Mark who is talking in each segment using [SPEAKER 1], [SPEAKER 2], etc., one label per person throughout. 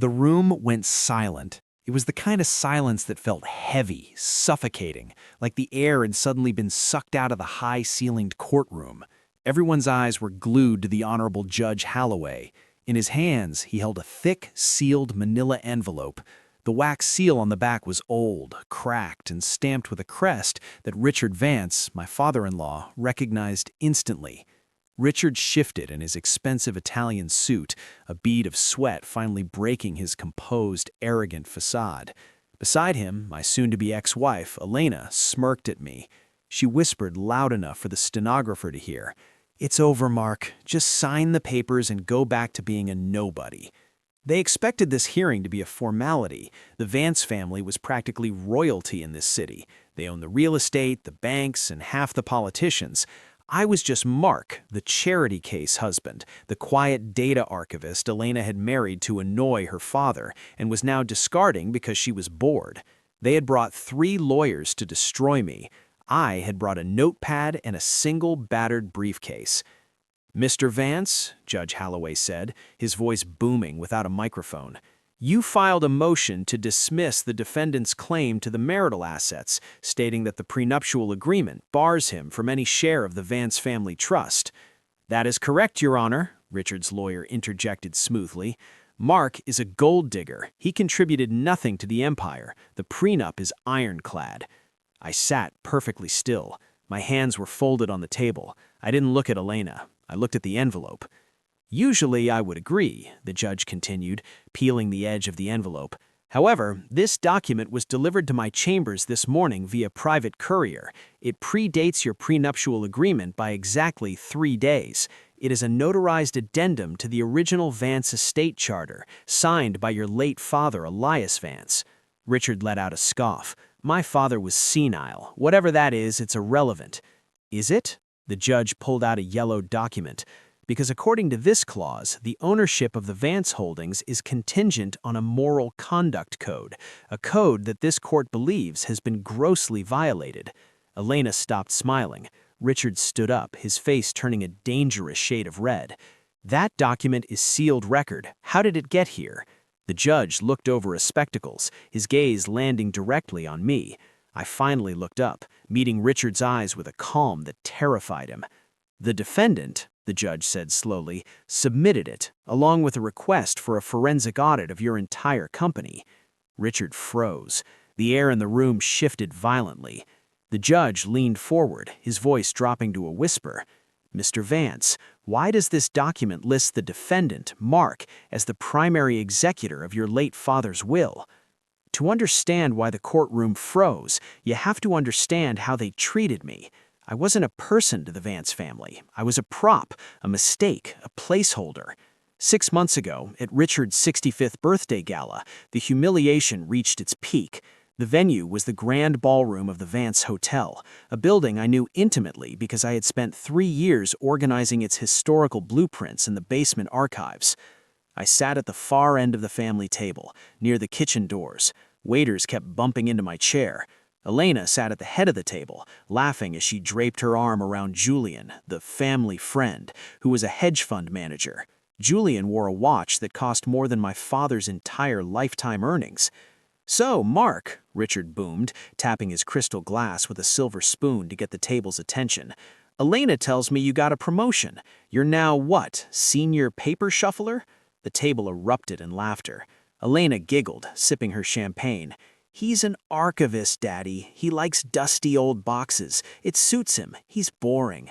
[SPEAKER 1] The room went silent. It was the kind of silence that felt heavy, suffocating, like the air had suddenly been sucked out of the high-ceilinged courtroom. Everyone's eyes were glued to the Honorable Judge Holloway. In his hands, he held a thick, sealed manila envelope. The wax seal on the back was old, cracked, and stamped with a crest that Richard Vance, my father-in-law, recognized instantly. Richard shifted in his expensive Italian suit, a bead of sweat finally breaking his composed, arrogant facade. Beside him, my soon-to-be ex-wife, Elena, smirked at me. She whispered loud enough for the stenographer to hear, "It's over, Mark. Just sign the papers and go back to being a nobody." They expected this hearing to be a formality. The Vance family was practically royalty in this city. They owned the real estate, the banks, and half the politicians. I was just Mark, the charity case husband, the quiet data archivist Elena had married to annoy her father and was now discarding because she was bored. They had brought 3 lawyers to destroy me. I had brought a notepad and a single battered briefcase. "Mr. Vance," Judge Holloway said, his voice booming without a microphone, "you filed a motion to dismiss the defendant's claim to the marital assets, stating that the prenuptial agreement bars him from any share of the Vance family trust." "That is correct, Your Honor," Richard's lawyer interjected smoothly. "Mark is a gold digger. He contributed nothing to the empire. The prenup is ironclad." I sat perfectly still. My hands were folded on the table. I didn't look at Elena. I looked at the envelope. "Usually I would agree," the judge continued, peeling the edge of the envelope. "However, this document was delivered to my chambers this morning via private courier. It predates your prenuptial agreement by exactly 3 days. It is a notarized addendum to the original Vance estate charter, signed by your late father, Elias Vance." Richard let out a scoff. "My father was senile. Whatever that is, it's irrelevant." "Is it?" The judge pulled out a yellow document. "Because according to this clause, the ownership of the Vance holdings is contingent on a moral conduct code, a code that this court believes has been grossly violated." Elena stopped smiling. Richard stood up, his face turning a dangerous shade of red. "That document is sealed record. How did it get here?" The judge looked over his spectacles, his gaze landing directly on me. I finally looked up, meeting Richard's eyes with a calm that terrified him. "The defendant," the judge said slowly, "submitted it, along with a request for a forensic audit of your entire company." Richard froze. The air in the room shifted violently. The judge leaned forward, his voice dropping to a whisper. "Mr. Vance, why does this document list the defendant, Mark, as the primary executor of your late father's will?" To understand why the courtroom froze, you have to understand how they treated me. I wasn't a person to the Vance family. I was a prop, a mistake, a placeholder. 6 months ago, at Richard's 65th birthday gala, the humiliation reached its peak. The venue was the grand ballroom of the Vance Hotel, a building I knew intimately because I had spent 3 years organizing its historical blueprints in the basement archives. I sat at the far end of the family table, near the kitchen doors. Waiters kept bumping into my chair. Elena sat at the head of the table, laughing as she draped her arm around Julian, the family friend, who was a hedge fund manager. Julian wore a watch that cost more than my father's entire lifetime earnings. "So, Mark," Richard boomed, tapping his crystal glass with a silver spoon to get the table's attention, "Elena tells me you got a promotion. You're now what, senior paper shuffler?" The table erupted in laughter. Elena giggled, sipping her champagne. "He's an archivist, Daddy. He likes dusty old boxes. It suits him. He's boring."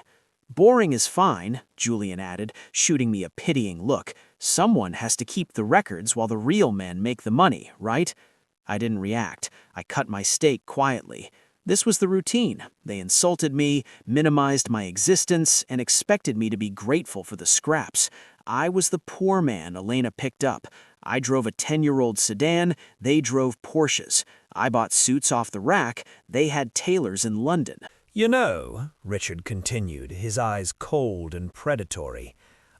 [SPEAKER 1] "Boring is fine," Julian added, shooting me a pitying look. "Someone has to keep the records while the real men make the money, right?" I didn't react. I cut my steak quietly. This was the routine. They insulted me, minimized my existence, and expected me to be grateful for the scraps. I was the poor man Elena picked up. I drove a 10-year-old sedan, they drove Porsches. I bought suits off the rack, they had tailors in London.
[SPEAKER 2] "You know," Richard continued, his eyes cold and predatory,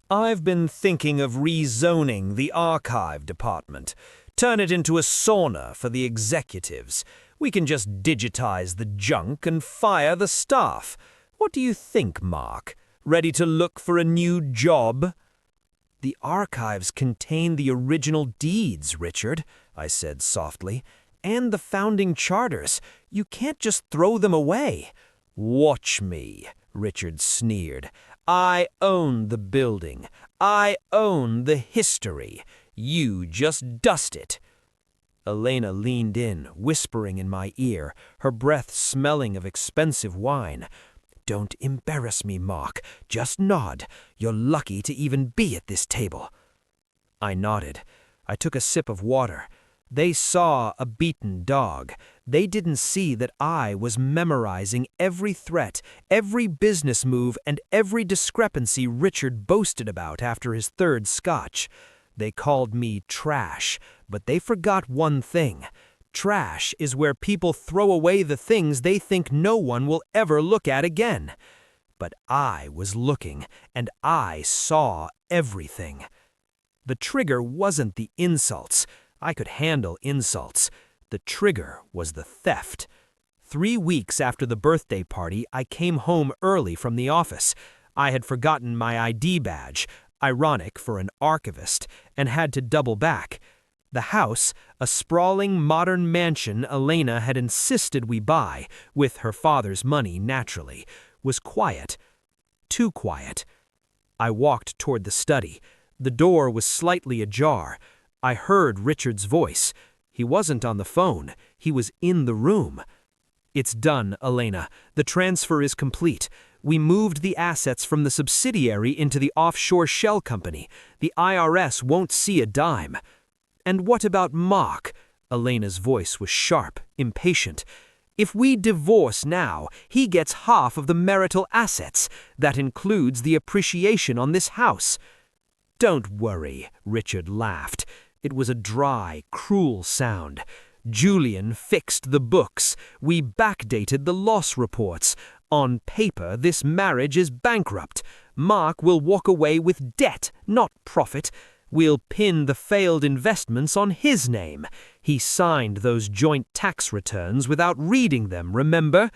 [SPEAKER 2] "I've been thinking of rezoning the archive department. Turn it into a sauna for the executives. We can just digitize the junk and fire the staff. What do you think, Mark? Ready to look for a new job?" "The archives contain the original deeds, Richard," I said softly, "and the founding charters. You can't just throw them away." "Watch me," Richard sneered. "I own the building. I own the history. You just dust it." Elena leaned in, whispering in my ear, her breath smelling of expensive wine. "Don't embarrass me, Mark. Just nod. You're lucky to even be at this table." I nodded. I took a sip of water. They saw a beaten dog. They didn't see that I was memorizing every threat, every business move, and every discrepancy Richard boasted about after his third scotch. They called me trash, but they forgot one thing. Trash is where people throw away the things they think no one will ever look at again. But I was looking, and I saw everything. The trigger wasn't the insults. I could handle insults. The trigger was the theft. 3 weeks after the birthday party, I came home early from the office. I had forgotten my ID badge, ironic for an archivist, and had to double back. The house, a sprawling modern mansion Elena had insisted we buy, with her father's money naturally, was quiet. Too quiet. I walked toward the study. The door was slightly ajar. I heard Richard's voice. He wasn't on the phone. He was in the room. "It's done, Elena. The transfer is complete. We moved the assets from the subsidiary into the offshore shell company. The IRS won't see a dime." "And what about Mark?" Elena's voice was sharp, impatient. "If we divorce now, he gets half of the marital assets. That includes the appreciation on this house." "Don't worry," Richard laughed. It was a dry, cruel sound. "Julian fixed the books. We backdated the loss reports. On paper, this marriage is bankrupt. Mark will walk away with debt, not profit. We'll pin the failed investments on his name. He signed those joint tax returns without reading them, remember?"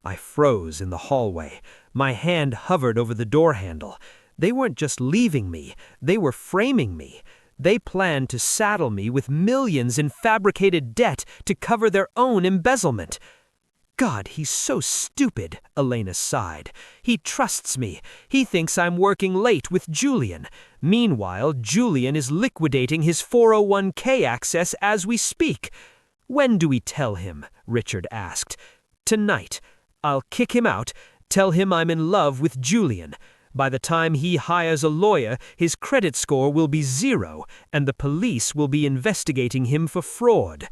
[SPEAKER 2] I froze in the hallway. My hand hovered over the door handle. They weren't just leaving me. They were framing me. They planned to saddle me with millions in fabricated debt to cover their own embezzlement. "God, he's so stupid," Elena sighed. "He trusts me. He thinks I'm working late with Julian. Meanwhile, Julian is liquidating his 401k access as we speak." "When do we tell him?" Richard asked. "Tonight. I'll kick him out, tell him I'm in love with Julian. By the time he hires a lawyer, his credit score will be 0, and the police will be investigating him for fraud."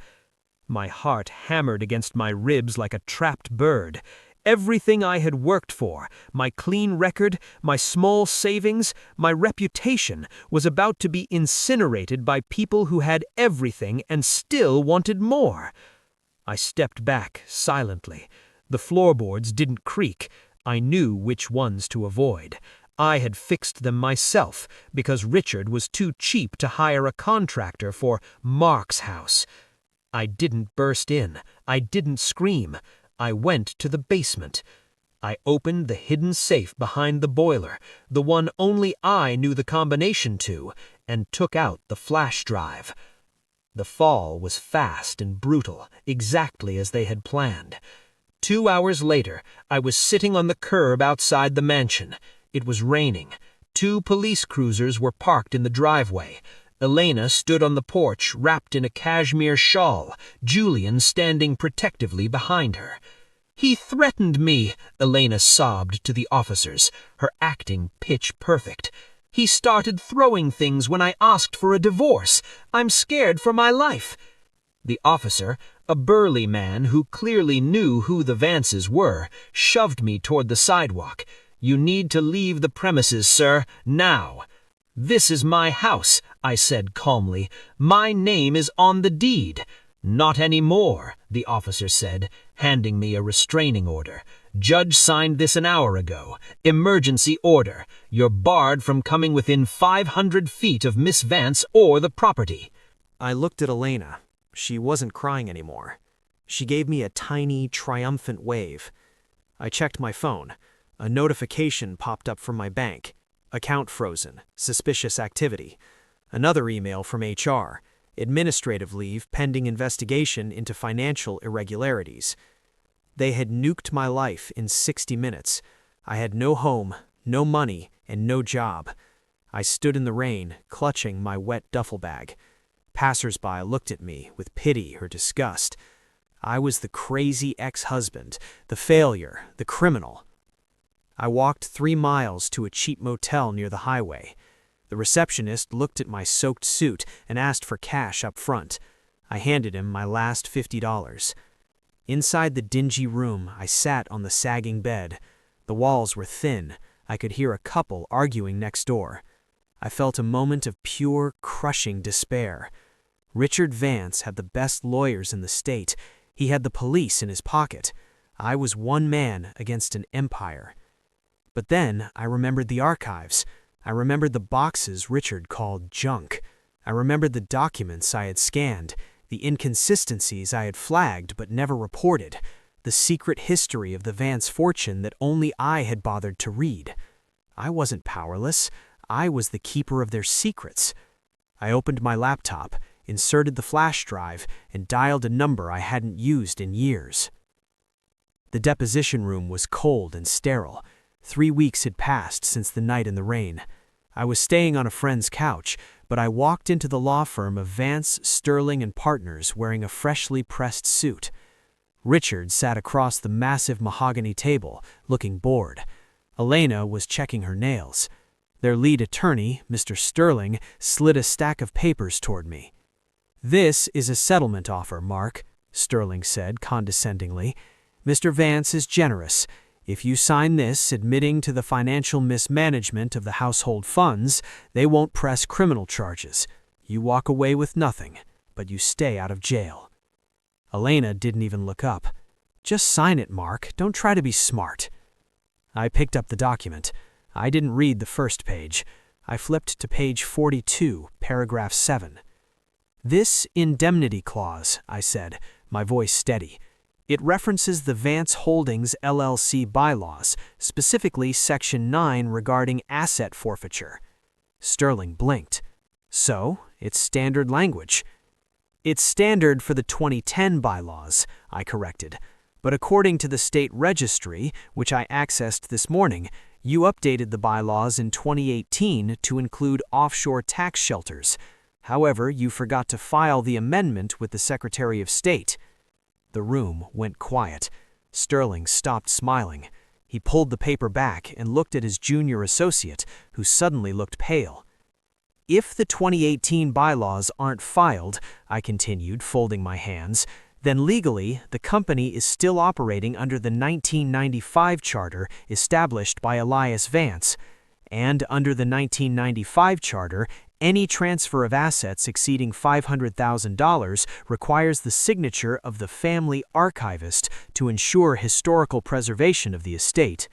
[SPEAKER 2] My heart hammered against my ribs like a trapped bird. Everything I had worked for, my clean record, my small savings, my reputation, was about to be incinerated by people who had everything and still wanted more. I stepped back silently. The floorboards didn't creak. I knew which ones to avoid. I had fixed them myself because Richard was too cheap to hire a contractor for Mark's house. I didn't burst in. I didn't scream. I went to the basement. I opened the hidden safe behind the boiler, the one only I knew the combination to, and took out the flash drive. The fall was fast and brutal, exactly as they had planned. 2 hours later, I was sitting on the curb outside the mansion. It was raining. 2 police cruisers were parked in the driveway. Elena stood on the porch, wrapped in a cashmere shawl, Julian standing protectively behind her. "He threatened me," Elena sobbed to the officers, her acting pitch perfect. "He started throwing things when I asked for a divorce. I'm scared for my life." The officer, a burly man who clearly knew who the Vances were, shoved me toward the sidewalk. "You need to leave the premises, sir, now." "This is my house," I said calmly. "My name is on the deed." "Not anymore," the officer said, handing me a restraining order. "Judge signed this an hour ago. Emergency order. You're barred from coming within 500 feet of Miss Vance or the property."
[SPEAKER 1] I looked at Elena. She wasn't crying anymore. She gave me a tiny, triumphant wave. I checked my phone. A notification popped up from my bank.
[SPEAKER 3] account frozen, suspicious activity. Another email from HR, administrative leave pending investigation into financial irregularities. They had nuked my life in 60 minutes. I had no home, no money, and no job. I stood in the rain, clutching my wet duffel bag. Passers-by looked at me with pity or disgust. I was the crazy ex-husband, the failure, the criminal. I walked 3 miles to a cheap motel near the highway. The receptionist looked at my soaked suit and asked for cash up front. I handed him my last $50. Inside the dingy room, I sat on the sagging bed. The walls were thin. I could hear a couple arguing next door. I felt a moment of pure, crushing despair. Richard Vance had the best lawyers in the state. He had the police in his pocket. I was one man against an empire. But then I remembered the archives. I remembered the boxes Richard called junk. I remembered the documents I had scanned, the inconsistencies I had flagged but never reported, the secret history of the Vance fortune that only I had bothered to read. I wasn't powerless. I was the keeper of their secrets. I opened my laptop, inserted the flash drive, and dialed a number I hadn't used in years. The deposition room was cold and sterile. 3 weeks had passed since the night in the rain. I was staying on a friend's couch, but I walked into the law firm of Vance, Sterling and Partners wearing a freshly pressed suit. Richard sat across the massive mahogany table, looking bored. Elena was checking her nails. Their lead attorney, Mr. Sterling, slid a stack of papers toward me. "This is a settlement offer, Mark," Sterling said condescendingly. "Mr. Vance is generous. If you sign this admitting to the financial mismanagement of the household funds, they won't press criminal charges. You walk away with nothing, but you stay out of jail." Elena didn't even look up. "Just sign it, Mark. Don't try to be smart." I picked up the document. I didn't read the first page. I flipped to page 42, paragraph 7. "This indemnity clause," I said, my voice steady. "It references the Vance Holdings LLC bylaws, specifically Section 9 regarding asset forfeiture." Sterling blinked. "So, it's standard language." "It's standard for the 2010 bylaws," I corrected. "But according to the state registry, which I accessed this morning, you updated the bylaws in 2018 to include offshore tax shelters. However, you forgot to file the amendment with the Secretary of State." The room went quiet. Sterling stopped smiling. He pulled the paper back and looked at his junior associate, who suddenly looked pale. "If the 2018 bylaws aren't filed," I continued, folding my hands, "then legally the company is still operating under the 1995 charter established by Elias Vance. And under the 1995 charter, any transfer of assets exceeding $500,000 requires the signature of the family archivist to ensure historical preservation of the estate."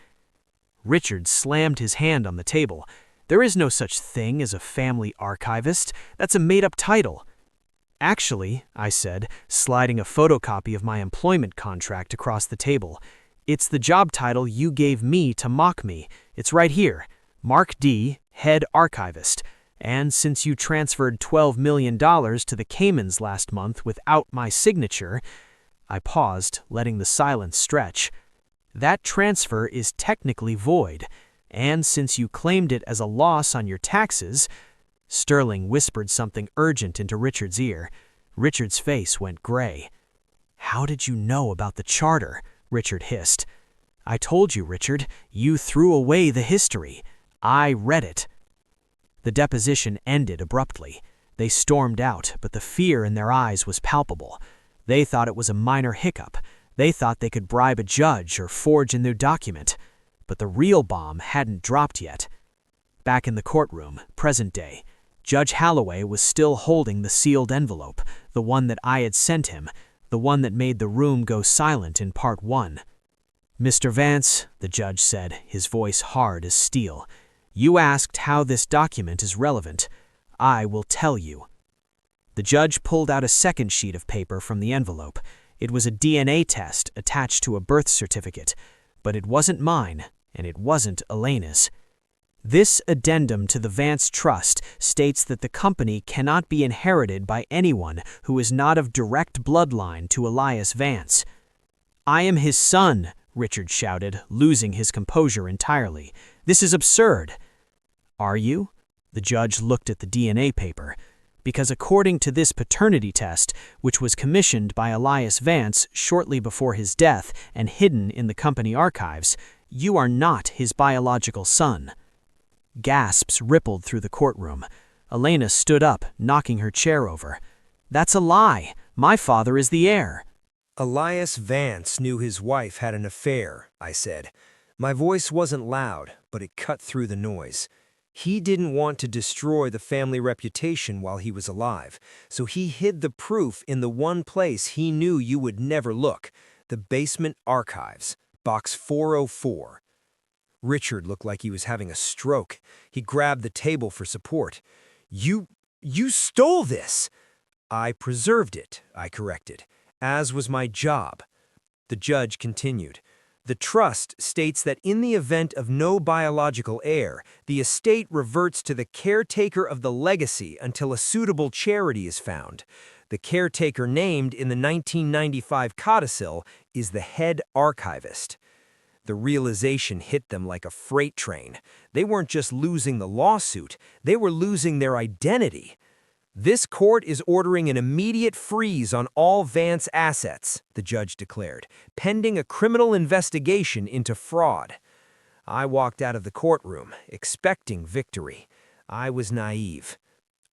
[SPEAKER 3] Richard slammed his hand on the table. "There is no such thing as a family archivist. That's a made-up title." "Actually," I said, sliding a photocopy of my employment contract across the table, "it's the job title you gave me to mock me. It's right here. Mark D., Head Archivist. And since you transferred $12 million to the Caymans last month without my signature," I paused, letting the silence stretch, "that transfer is technically void. And since you claimed it as a loss on your taxes—" Sterling whispered something urgent into Richard's ear. Richard's face went gray. "How did you know about the charter?" Richard hissed. "I told you, Richard. You threw away the history. I read it." The deposition ended abruptly. They stormed out, but the fear in their eyes was palpable. They thought it was a minor hiccup. They thought they could bribe a judge or forge a new document. But the real bomb hadn't dropped yet. Back in the courtroom, present day, Judge Holloway was still holding the sealed envelope, the one that I had sent him, the one that made the room go silent in part 1. "Mr. Vance," the judge said, his voice hard as steel, "you asked how this document is relevant. I will tell you." The judge pulled out a second sheet of paper from the envelope. It was a DNA test attached to a birth certificate, but it wasn't mine, and it wasn't Elena's. This addendum to the Vance Trust states that the company cannot be inherited by anyone who is not of direct bloodline to Elias Vance. I am his son, Richard shouted, losing his composure entirely. This is absurd. Are you? The judge looked at the DNA paper. Because according to this paternity test, which was commissioned by Elias Vance shortly before his death and hidden in the company archives, you are not his biological son. Gasps rippled through the courtroom. Elena stood up, knocking her chair over. That's a lie. My father is the heir.
[SPEAKER 2] Elias Vance knew his wife had an affair, I said. My voice wasn't loud, but it cut through the noise. He didn't want to destroy the family reputation while he was alive, so he hid the proof in the one place he knew you would never look, the basement archives, box 404. Richard looked like he was having a stroke. He grabbed the table for support. You stole this! I preserved it, I corrected, as was my job. The judge continued. The trust states that in the event of no biological heir, the estate reverts to the caretaker of the legacy until a suitable charity is found. The caretaker named in the 1995 codicil is the head archivist. The realization hit them like a freight train. They weren't just losing the lawsuit, they were losing their identity. This court is ordering an immediate freeze on all Vance assets, the judge declared, pending a criminal investigation into fraud. I walked out of the courtroom, expecting victory. I was naive.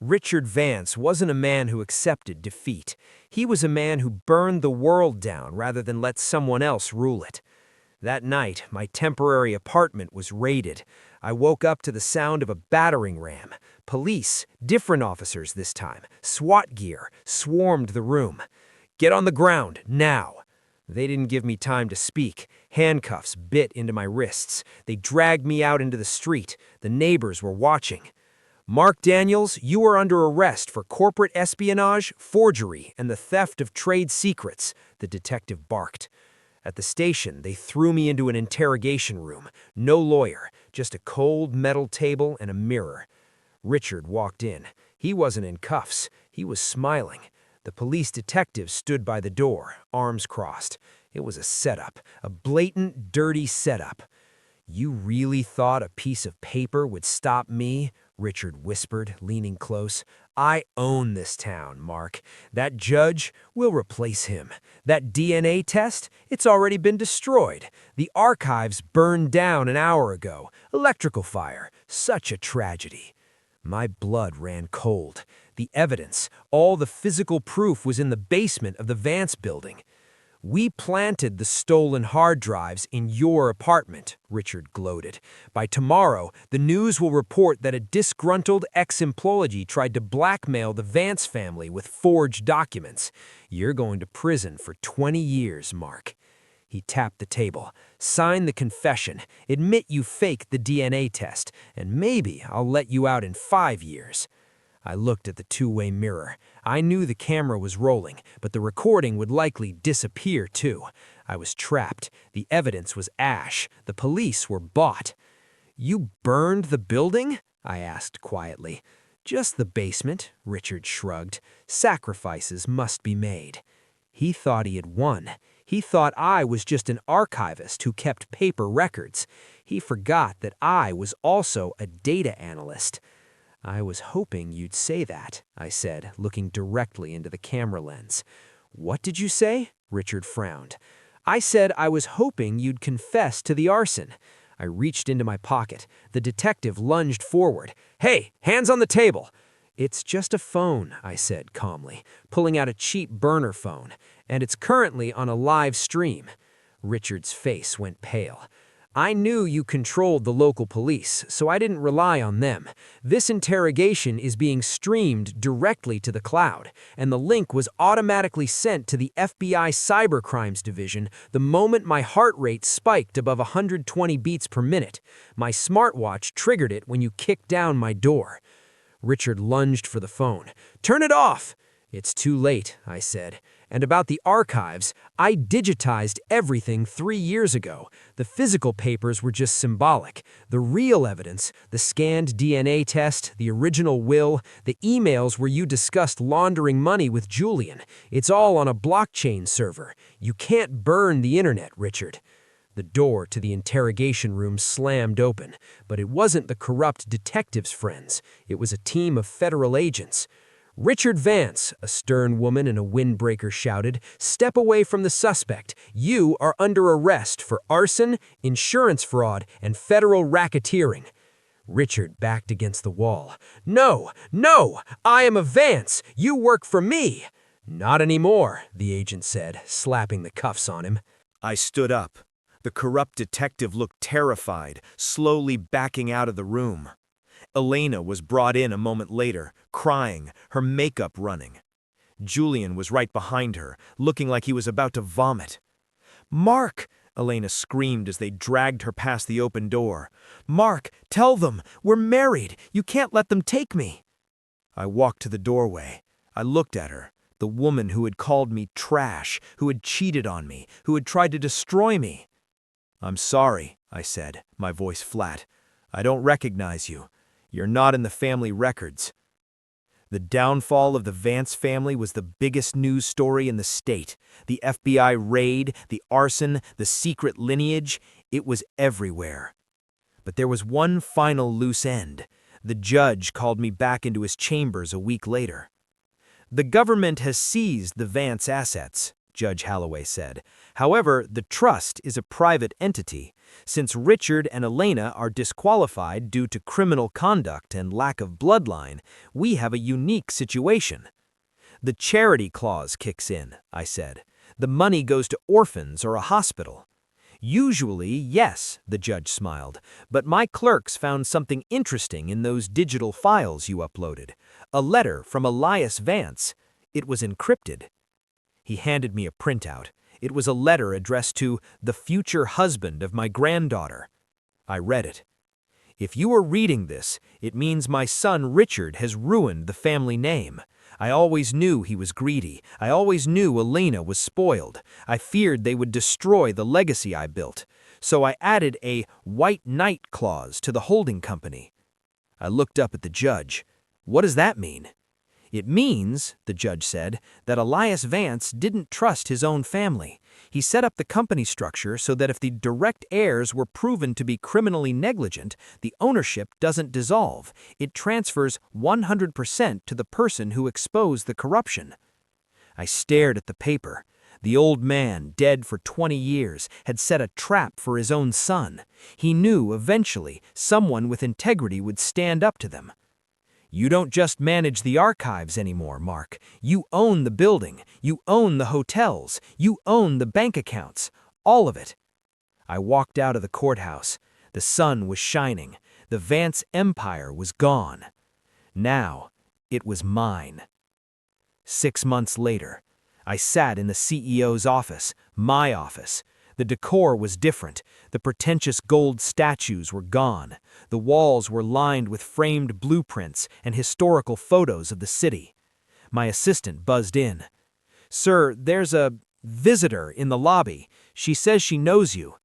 [SPEAKER 2] Richard Vance wasn't a man who accepted defeat. He was a man who burned the world down rather than let someone else rule it. That night, my temporary apartment was raided. I woke up to the sound of a battering ram. Police, different officers this time, SWAT gear, swarmed the room. Get on the ground, now. They didn't give me time to speak. Handcuffs bit into my wrists. They dragged me out into the street. The neighbors were watching. Mark Daniels, you are under arrest for corporate espionage, forgery, and the theft of trade secrets, the detective barked. At the station, they threw me into an interrogation room. No lawyer, just a cold metal table and a mirror. Richard walked in. He wasn't in cuffs. He was smiling. The police detective stood by the door, arms crossed. It was a setup, a blatant, dirty setup. You really thought a piece of paper would stop me? Richard whispered, leaning close. I own this town, Mark. That judge, we'll replace him. That DNA test, it's already been destroyed. The archives burned down an hour ago. Electrical fire. Such a tragedy. My blood ran cold. The evidence, all the physical proof was in the basement of the Vance building. We planted the stolen hard drives in your apartment, Richard gloated. By tomorrow, the news will report that a disgruntled ex-employee tried to blackmail the Vance family with forged documents. You're going to prison for 20 years, Mark. He tapped the table. Sign the confession. Admit you faked the DNA test, and maybe I'll let you out in 5 years. I looked at the two-way mirror. I knew the camera was rolling, but the recording would likely disappear too. I was trapped. The evidence was ash. The police were bought. You burned the building? I asked quietly. Just the basement, Richard shrugged. Sacrifices must be made. He thought he had won. He thought I was just an archivist who kept paper records. He forgot that I was also a data analyst. I was hoping you'd say that, I said, looking directly into the camera lens. What did you say? Richard frowned. I said I was hoping you'd confess to the arson. I reached into my pocket. The detective lunged forward. Hey, hands on the table! It's just a phone, I said calmly, pulling out a cheap burner phone, and it's currently on a live stream. Richard's face went pale. I knew you controlled the local police, so I didn't rely on them. This interrogation is being streamed directly to the cloud, and the link was automatically sent to the FBI Cybercrimes Division the moment my heart rate spiked above 120 beats per minute. My smartwatch triggered it when you kicked down my door. Richard lunged for the phone. Turn it off! It's too late, I said.
[SPEAKER 3] And about the archives, I digitized everything 3 years ago. The physical papers were just symbolic. The real evidence, the scanned DNA test, the original will, the emails where you discussed laundering money with Julian, it's all on a blockchain server. You can't burn the internet, Richard. The door to the interrogation room slammed open, but it wasn't the corrupt detectives' friends. It was a team of federal agents. "Richard Vance," a stern woman in a windbreaker shouted, "step away from the suspect. You are under arrest for arson, insurance fraud, and federal racketeering." Richard backed against the wall. "No, no, I am a Vance. You work for me." "Not anymore," the agent said, slapping the cuffs on him.
[SPEAKER 2] I stood up. The corrupt detective looked terrified, slowly backing out of the room. Elena was brought in a moment later, crying, her makeup running. Julian was right behind her, looking like he was about to vomit. "Mark!" Elena screamed as they dragged her past the open door. "Mark, tell them! We're married! You can't let them take me!" I walked to the doorway. I looked at her, the woman who had called me trash, who had cheated on me, who had tried to destroy me. "I'm sorry," I said, my voice flat. "I don't recognize you. You're not in the family records." The downfall of the Vance family was the biggest news story in the state. The FBI raid, the arson, the secret lineage, it was everywhere. But there was one final loose end. The judge called me back into his chambers a week later. "The government has seized the Vance assets," Judge Holloway said. "However, the trust is a private entity. Since Richard and Elena are disqualified due to criminal conduct and lack of bloodline, we have a unique situation." "The charity clause kicks in," I said. "The money goes to orphans or a hospital." "Usually, yes," the judge smiled, "but my clerks found something interesting in those digital files you uploaded. A letter from Elias Vance. It was encrypted." He handed me a printout. It was a letter addressed to the future husband of my granddaughter. I read it. "If you are reading this, it means my son Richard has ruined the family name. I always knew he was greedy. I always knew Elena was spoiled. I feared they would destroy the legacy I built. So I added a white knight clause to the holding company." I looked up at the judge. "What does that mean?" "It means," the judge said, "that Elias Vance didn't trust his own family. He set up the company structure so that if the direct heirs were proven to be criminally negligent, the ownership doesn't dissolve. It transfers 100% to the person who exposed the corruption." I stared at the paper. The old man, dead for 20 years, had set a trap for his own son. He knew eventually someone with integrity would stand up to them. "You don't just manage the archives anymore, Mark. You own the building. You own the hotels. You own the bank accounts. All of it." I walked out of the courthouse. The sun was shining. The Vance empire was gone. Now, it was mine. 6 months later, I sat in the CEO's office, my office. The decor was different. The pretentious gold statues were gone. The walls were lined with framed blueprints and historical photos of the city. My assistant buzzed in. "Sir, there's a visitor in the lobby. She says she knows you."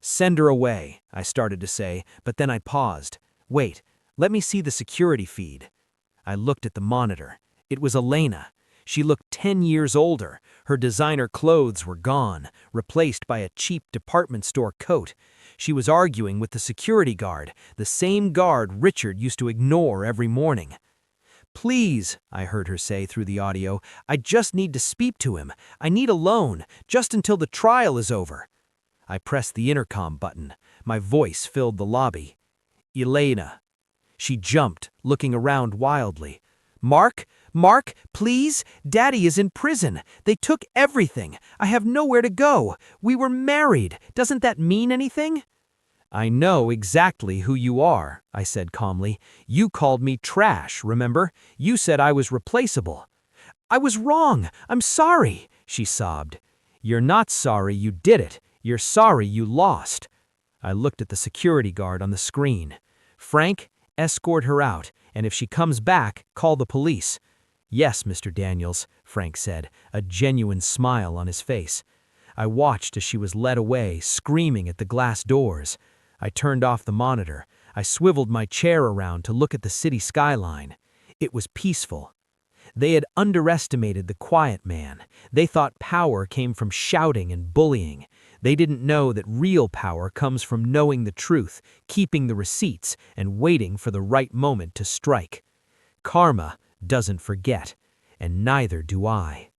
[SPEAKER 2] "Send her away," I started to say, but then I paused. "Wait, let me see the security feed." I looked at the monitor. It was Elena. She looked 10 years older. Her designer clothes were gone, replaced by a cheap department store coat. She was arguing with the security guard, the same guard Richard used to ignore every morning. "Please," I heard her say through the audio, "I just need to speak to him. I need a loan, just until the trial is over." I pressed the intercom button. My voice filled the lobby. "Elena." She jumped, looking around wildly. "Mark? Mark, please? Daddy is in prison. They took everything. I have nowhere to go. We were married. Doesn't that mean anything?" "I know exactly who you are," I said calmly. "You called me trash, remember? You said I was replaceable." "I was wrong. I'm sorry," she sobbed. "You're not sorry you did it. You're sorry you lost." I looked at the security guard on the screen. "Frank, escort her out, and if she comes back, call the police."
[SPEAKER 3] "Yes, Mr. Daniels," Frank said, a genuine smile on his face. I watched as she was led away, screaming at the glass doors. I turned off the monitor. I swiveled my chair around to look at the city skyline. It was peaceful. They had underestimated the quiet man. They thought power came from shouting and bullying. They didn't know that real power comes from knowing the truth, keeping the receipts, and waiting for the right moment to strike. Karma doesn't forget, and neither do I.